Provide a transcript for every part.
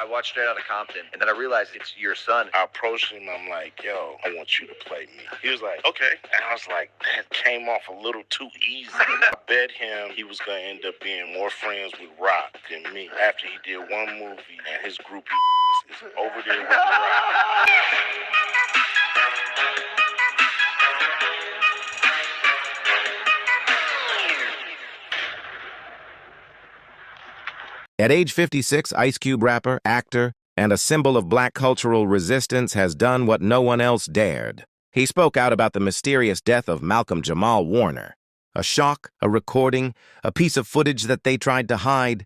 watched Straight Outta Compton, and then I realized it's your son. I approached him, I'm like, yo, I want you to play me. He was like, okay. And I was like, that came off a little too easy. I bet him he was going to end up being more friends with Rock than me after he did one movie and his group is over there with the Rock. At age 56, Ice Cube rapper, actor, and a symbol of black cultural resistance has done what no one else dared. He spoke out about the mysterious death of Malcolm Jamal Warner. A shock, a recording, a piece of footage that they tried to hide.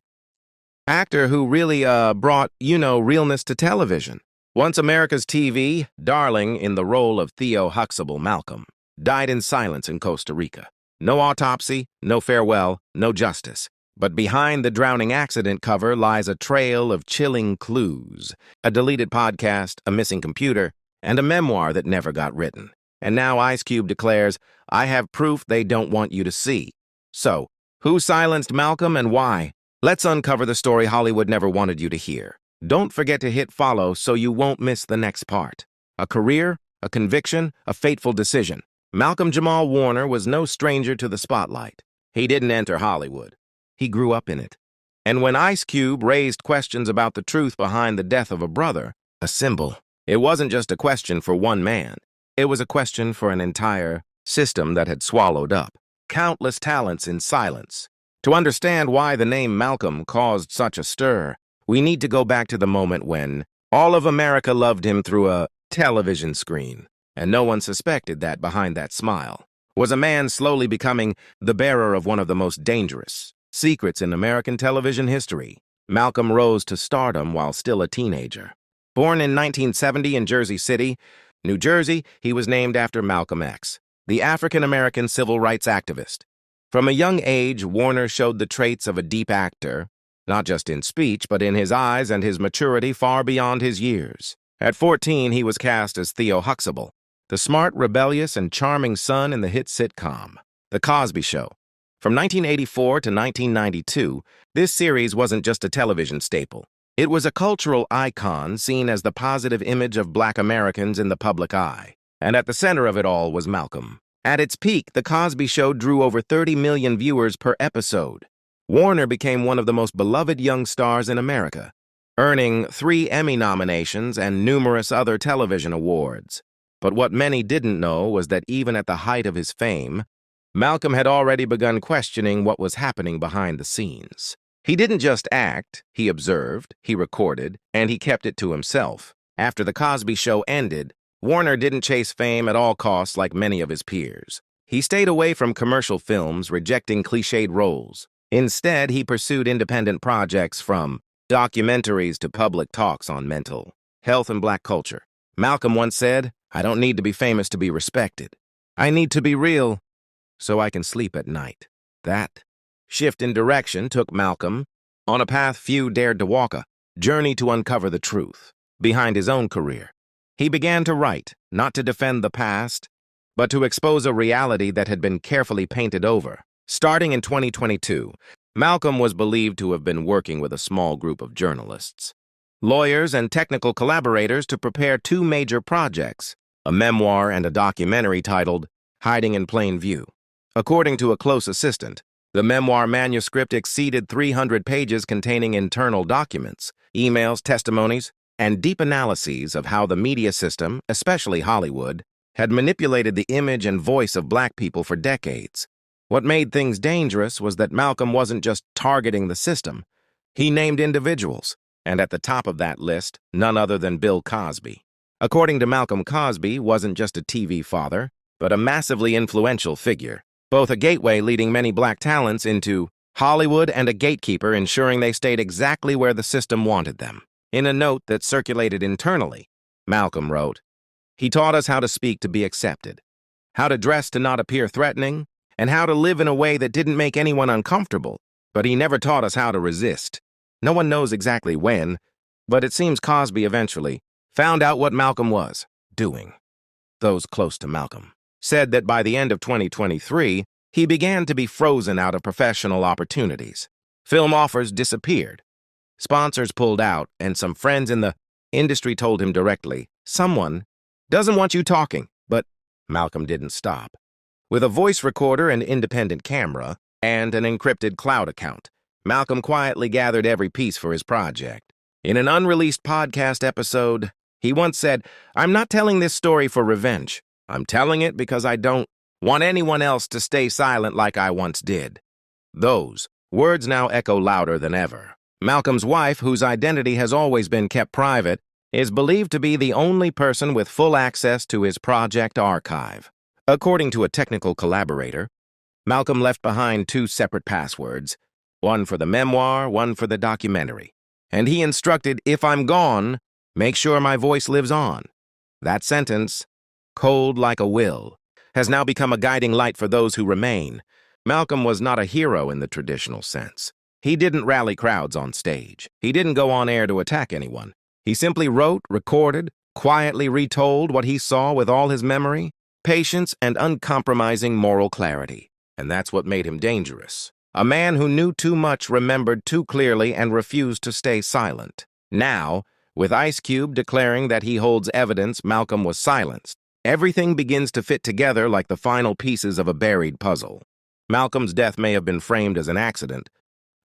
Actor who really brought, realness to television. Once America's TV, darling in the role of Theo Huxtable Malcolm, died in silence in Costa Rica. No autopsy, no farewell, no justice. But behind the drowning accident cover lies a trail of chilling clues, a deleted podcast, a missing computer, and a memoir that never got written. And now Ice Cube declares, I have proof they don't want you to see. So, who silenced Malcolm and why? Let's uncover the story Hollywood never wanted you to hear. Don't forget to hit follow so you won't miss the next part. A career, a conviction, a fateful decision. Malcolm Jamal Warner was no stranger to the spotlight. He didn't enter Hollywood. He grew up in it. And when Ice Cube raised questions about the truth behind the death of a brother, a symbol, it wasn't just a question for one man. It was a question for an entire system that had swallowed up countless talents in silence. To understand why the name Malcolm caused such a stir, we need to go back to the moment when all of America loved him through a television screen, and no one suspected that behind that smile was a man slowly becoming the bearer of one of the most dangerous secrets in American television history. Malcolm rose to stardom while still a teenager. Born in 1970 in Jersey City, New Jersey, he was named after Malcolm X, the African-American civil rights activist. From a young age, Warner showed the traits of a deep actor, not just in speech, but in his eyes and his maturity far beyond his years. At 14, he was cast as Theo Huxtable, the smart, rebellious, and charming son in the hit sitcom, The Cosby Show. From 1984 to 1992, this series wasn't just a television staple. It was a cultural icon seen as the positive image of Black Americans in the public eye. And at the center of it all was Malcolm. At its peak, The Cosby Show drew over 30 million viewers per episode. Warner became one of the most beloved young stars in America, earning 3 Emmy nominations and numerous other television awards. But what many didn't know was that even at the height of his fame, Malcolm had already begun questioning what was happening behind the scenes. He didn't just act, he observed, he recorded, and he kept it to himself. After The Cosby Show ended, Warner didn't chase fame at all costs like many of his peers. He stayed away from commercial films, rejecting cliched roles. Instead, he pursued independent projects from documentaries to public talks on mental health and Black culture. Malcolm once said, I don't need to be famous to be respected. I need to be real so I can sleep at night. That shift in direction took Malcolm on a path few dared to walk, a journey to uncover the truth behind his own career. He began to write, not to defend the past, but to expose a reality that had been carefully painted over. Starting in 2022, Malcolm was believed to have been working with a small group of journalists, lawyers, and technical collaborators to prepare 2 major projects, a memoir and a documentary titled Hiding in Plain View. According to a close assistant, the memoir manuscript exceeded 300 pages containing internal documents, emails, testimonies, and deep analyses of how the media system, especially Hollywood, had manipulated the image and voice of Black people for decades. What made things dangerous was that Malcolm wasn't just targeting the system. He named individuals, and at the top of that list, none other than Bill Cosby. According to Malcolm, Cosby wasn't just a TV father, but a massively influential figure, both a gateway leading many Black talents into Hollywood and a gatekeeper ensuring they stayed exactly where the system wanted them. In a note that circulated internally, Malcolm wrote, He taught us how to speak to be accepted, how to dress to not appear threatening, and how to live in a way that didn't make anyone uncomfortable, but he never taught us how to resist. No one knows exactly when, but it seems Cosby eventually found out what Malcolm was doing. Those close to Malcolm said that by the end of 2023, he began to be frozen out of professional opportunities. Film offers disappeared. Sponsors pulled out, and some friends in the industry told him directly, "Someone doesn't want you talking." But Malcolm didn't stop. With a voice recorder and independent camera, and an encrypted cloud account, Malcolm quietly gathered every piece for his project. In an unreleased podcast episode, he once said, "I'm not telling this story for revenge. I'm telling it because I don't want anyone else to stay silent like I once did." Those words now echo louder than ever. Malcolm's wife, whose identity has always been kept private, is believed to be the only person with full access to his project archive. According to a technical collaborator, Malcolm left behind 2 separate passwords, one for the memoir, one for the documentary. And he instructed, "If I'm gone, make sure my voice lives on." That sentence, cold like a will, has now become a guiding light for those who remain. Malcolm was not a hero in the traditional sense. He didn't rally crowds on stage. He didn't go on air to attack anyone. He simply wrote, recorded, quietly retold what he saw with all his memory, patience, and uncompromising moral clarity. And that's what made him dangerous. A man who knew too much, remembered too clearly, and refused to stay silent. Now, with Ice Cube declaring that he holds evidence Malcolm was silenced, everything begins to fit together like the final pieces of a buried puzzle. Malcolm's death may have been framed as an accident,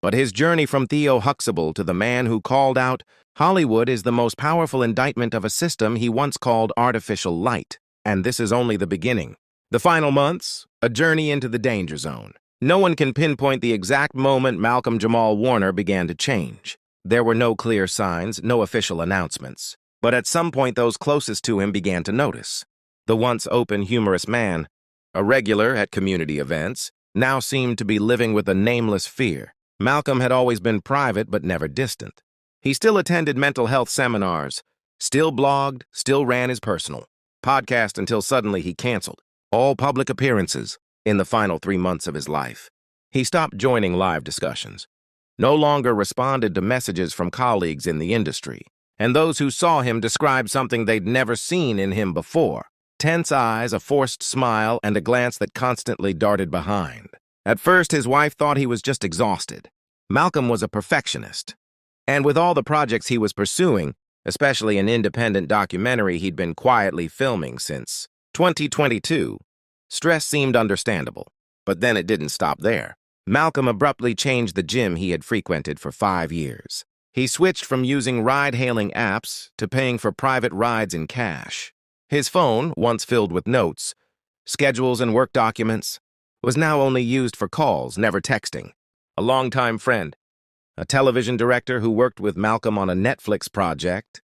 but his journey from Theo Huxtable to the man who called out, "Hollywood is the most powerful indictment of a system he once called artificial light." And this is only the beginning. The final months, a journey into the danger zone. No one can pinpoint the exact moment Malcolm Jamal Warner began to change. There were no clear signs, no official announcements. But at some point, those closest to him began to notice. The once open, humorous man, a regular at community events, now seemed to be living with a nameless fear. Malcolm had always been private but never distant. He still attended mental health seminars, still blogged, still ran his personal podcast until suddenly he canceled all public appearances in the final 3 months of his life. He stopped joining live discussions, no longer responded to messages from colleagues in the industry, and those who saw him described something they'd never seen in him before: tense eyes, a forced smile, and a glance that constantly darted behind. At first, his wife thought he was just exhausted. Malcolm was a perfectionist, and with all the projects he was pursuing, especially an independent documentary he'd been quietly filming since 2022, stress seemed understandable. But then it didn't stop there. Malcolm abruptly changed the gym he had frequented for 5 years. He switched from using ride-hailing apps to paying for private rides in cash. His phone, once filled with notes, schedules, and work documents, was now only used for calls, never texting. A longtime friend, a television director who worked with Malcolm on a Netflix project,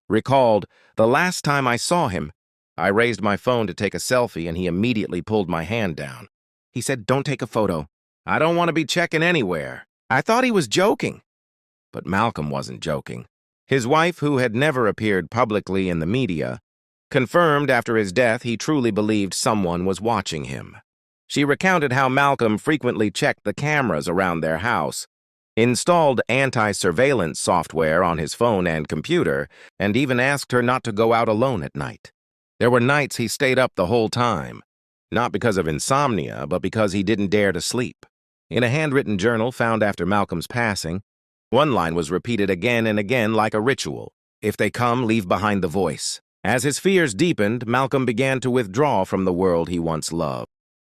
recalled, "The last time I saw him, I raised my phone to take a selfie and he immediately pulled my hand down. He said, 'Don't take a photo. I don't want to be checking anywhere.' I thought he was joking." But Malcolm wasn't joking. His wife, who had never appeared publicly in the media, confirmed after his death he truly believed someone was watching him. She recounted how Malcolm frequently checked the cameras around their house, installed anti-surveillance software on his phone and computer, and even asked her not to go out alone at night. There were nights he stayed up the whole time, not because of insomnia, but because he didn't dare to sleep. In a handwritten journal found after Malcolm's passing, one line was repeated again and again like a ritual: "If they come, leave behind the voice." As his fears deepened, Malcolm began to withdraw from the world he once loved.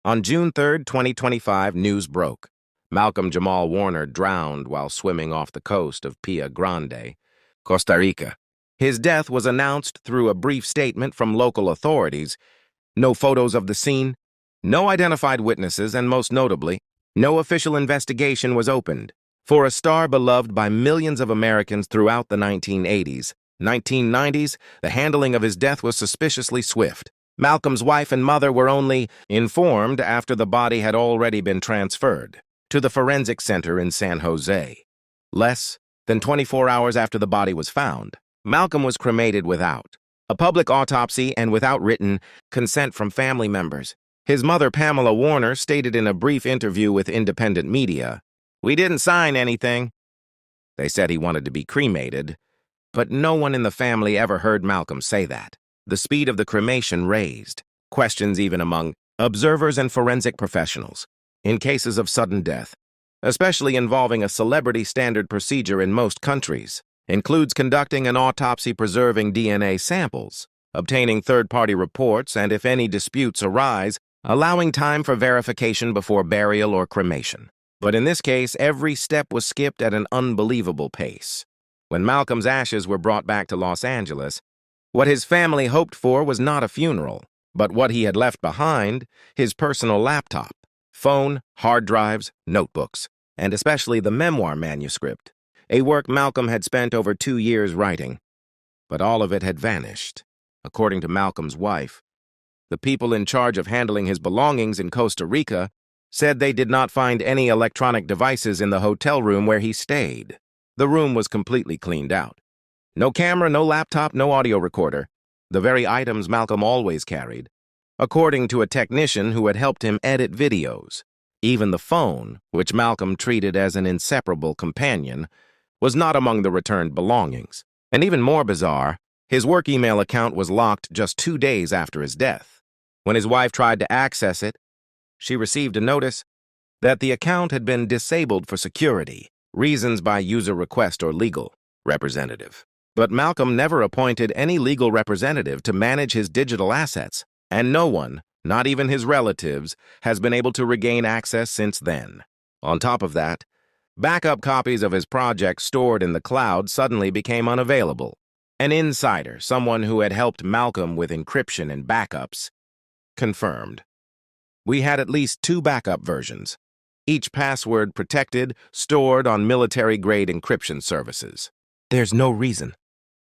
On June 3, 2025, news broke. Malcolm Jamal Warner drowned while swimming off the coast of Pia Grande, Costa Rica. His death was announced through a brief statement from local authorities. No photos of the scene, no identified witnesses, and most notably, no official investigation was opened. For a star beloved by millions of Americans throughout the 1980s, 1990s, the handling of his death was suspiciously swift. Malcolm's wife and mother were only informed after the body had already been transferred to the forensic center in San Jose. Less than 24 hours after the body was found, Malcolm was cremated without a public autopsy and without written consent from family members. His mother, Pamela Warner, stated in a brief interview with independent media, "We didn't sign anything." They said he wanted to be cremated, but no one in the family ever heard Malcolm say that. The speed of the cremation raised questions even among observers and forensic professionals. In cases of sudden death, especially involving a celebrity standard procedure in most countries, includes conducting an autopsy preserving DNA samples, obtaining third-party reports, and if any disputes arise, allowing time for verification before burial or cremation. But in this case, every step was skipped at an unbelievable pace. When Malcolm's ashes were brought back to Los Angeles, what his family hoped for was not a funeral, but what he had left behind, his personal laptop, phone, hard drives, notebooks, and especially the memoir manuscript, a work Malcolm had spent over 2 years writing. But all of it had vanished. According to Malcolm's wife, the people in charge of handling his belongings in Costa Rica said they did not find any electronic devices in the hotel room where he stayed. The room was completely cleaned out. No camera, no laptop, no audio recorder, the very items Malcolm always carried, according to a technician who had helped him edit videos. Even the phone, which Malcolm treated as an inseparable companion, was not among the returned belongings. And even more bizarre, his work email account was locked just 2 days after his death. When his wife tried to access it, she received a notice that the account had been disabled for security, reasons by user request or legal representative. But Malcolm never appointed any legal representative to manage his digital assets, and no one, not even his relatives, has been able to regain access since then. On top of that, backup copies of his project stored in the cloud suddenly became unavailable. An insider, someone who had helped Malcolm with encryption and backups, confirmed. We had at least 2 backup versions, each password protected, stored on military-grade encryption services. There's no reason.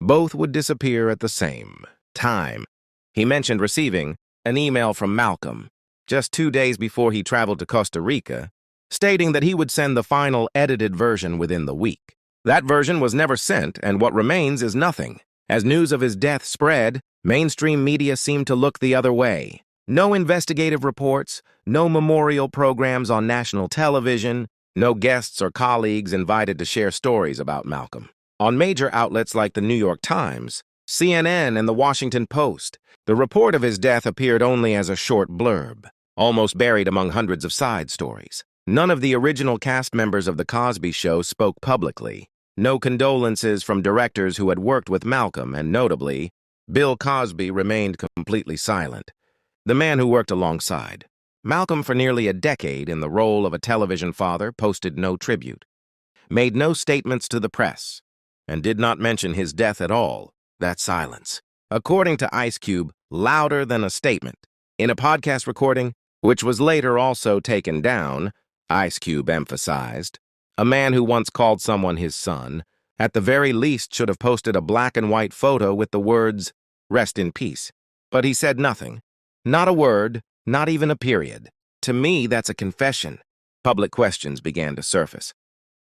Both would disappear at the same time. He mentioned receiving an email from Malcolm just 2 days before he traveled to Costa Rica, stating that he would send the final edited version within the week. That version was never sent, and what remains is nothing. As news of his death spread, mainstream media seemed to look the other way. No investigative reports, no memorial programs on national television, no guests or colleagues invited to share stories about Malcolm. On major outlets like the New York Times, CNN, and the Washington Post, the report of his death appeared only as a short blurb, almost buried among hundreds of side stories. None of the original cast members of The Cosby Show spoke publicly. No condolences from directors who had worked with Malcolm, and notably, Bill Cosby remained completely silent, the man who worked alongside. Malcolm, for nearly a decade in the role of a television father, posted no tribute, made no statements to the press, and did not mention his death at all. That silence, according to Ice Cube, louder than a statement. In a podcast recording, which was later also taken down, Ice Cube emphasized, a man who once called someone his son, at the very least should have posted a black and white photo with the words, "Rest in peace." But he said nothing. Not a word, not even a period. To me, that's a confession. Public questions began to surface.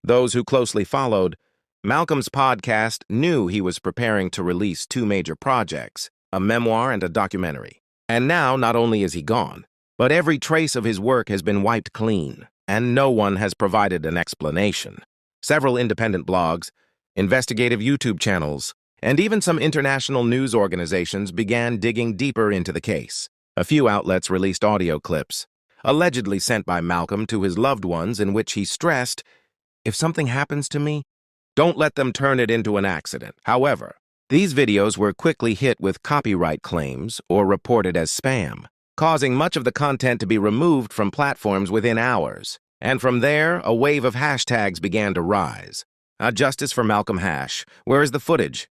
Those who closely followed Malcolm's podcast knew he was preparing to release 2 major projects, a memoir and a documentary. And now, not only is he gone, but every trace of his work has been wiped clean, and no one has provided an explanation. Several independent blogs, investigative YouTube channels, and even some international news organizations began digging deeper into the case. A few outlets released audio clips, allegedly sent by Malcolm to his loved ones, in which he stressed, "If something happens to me, don't let them turn it into an accident." However, these videos were quickly hit with copyright claims or reported as spam, causing much of the content to be removed from platforms within hours. And from there, a wave of hashtags began to rise. Justice for Malcolm Hash. Where is the footage?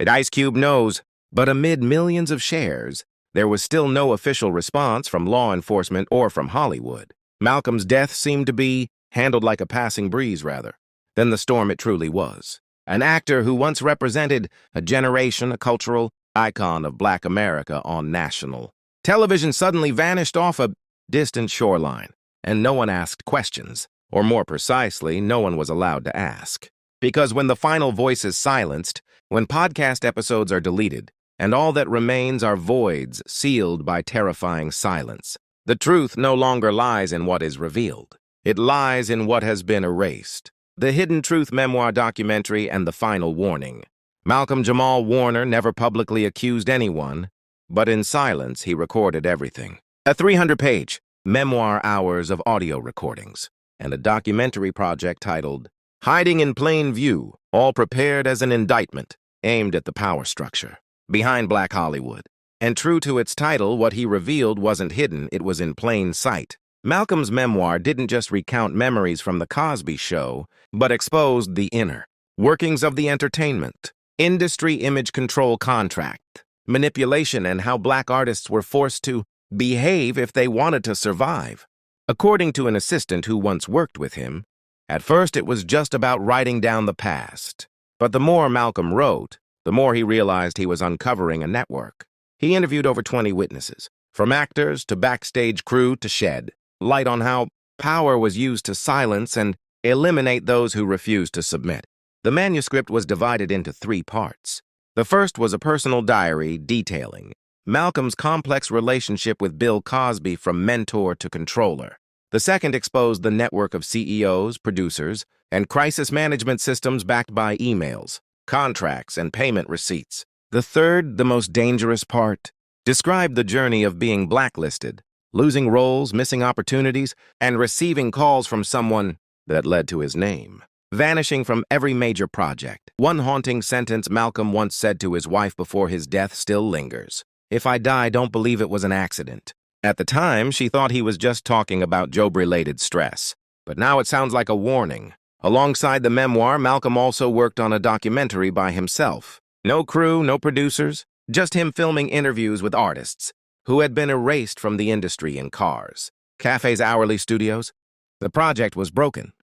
Ice Cube knows, but amid millions of shares, there was still no official response from law enforcement or from Hollywood. Malcolm's death seemed to be handled like a passing breeze, rather than the storm it truly was. An actor who once represented a generation, a cultural icon of Black America on national television, suddenly vanished off a distant shoreline, and no one asked questions, or more precisely, no one was allowed to ask. Because when the final voice is silenced, when podcast episodes are deleted, and all that remains are voids sealed by terrifying silence, the truth no longer lies in what is revealed. It lies in what has been erased. The Hidden Truth memoir documentary and the final warning. Malcolm Jamal Warner never publicly accused anyone, but in silence he recorded everything. A 300-page memoir, hours of audio recordings, and a documentary project titled Hiding in Plain View, all prepared as an indictment, aimed at the power structure behind Black Hollywood. And true to its title, what he revealed wasn't hidden, it was in plain sight. Malcolm's memoir didn't just recount memories from The Cosby Show, but exposed the inner workings of the entertainment, industry image control contract, manipulation, and how Black artists were forced to behave if they wanted to survive. According to an assistant who once worked with him, at first it was just about writing down the past. But the more Malcolm wrote, the more he realized he was uncovering a network. He interviewed over 20 witnesses, from actors to backstage crew, to shed light on how power was used to silence and eliminate those who refused to submit. The manuscript was divided into 3 parts. The first was a personal diary detailing Malcolm's complex relationship with Bill Cosby from mentor to controller. The second exposed the network of CEOs, producers, and crisis management systems backed by emails, contracts, and payment receipts. The third, the most dangerous part, described the journey of being blacklisted, losing roles, missing opportunities, and receiving calls from someone that led to his name, vanishing from every major project. One haunting sentence Malcolm once said to his wife before his death still lingers: "If I die, don't believe it was an accident." At the time, she thought he was just talking about job-related stress, but now it sounds like a warning. Alongside the memoir, Malcolm also worked on a documentary by himself. No crew, no producers, just him filming interviews with artists who had been erased from the industry in cars, cafes, hourly studios. The project was broken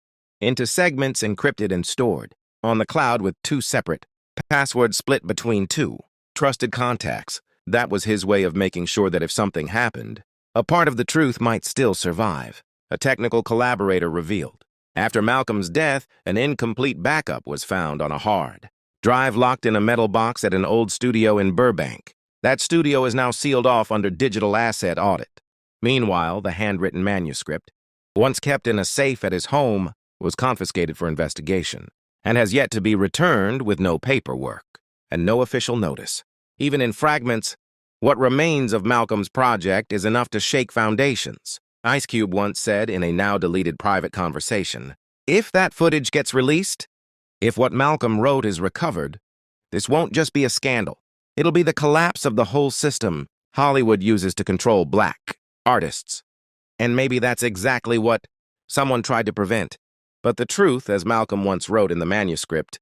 into segments, encrypted and stored on the cloud with 2 separate passwords split between 2 trusted contacts. That was his way of making sure that if something happened, a part of the truth might still survive, a technical collaborator revealed. After Malcolm's death, an incomplete backup was found on a hard drive locked in a metal box at an old studio in Burbank. That studio is now sealed off under digital asset audit. Meanwhile, the handwritten manuscript, once kept in a safe at his home, was confiscated for investigation and has yet to be returned with no paperwork and no official notice. Even in fragments, what remains of Malcolm's project is enough to shake foundations. Ice Cube once said in a now-deleted private conversation, "If that footage gets released, if what Malcolm wrote is recovered, this won't just be a scandal. It'll be the collapse of the whole system Hollywood uses to control Black artists." And maybe that's exactly what someone tried to prevent. But the truth, as Malcolm once wrote in the manuscript,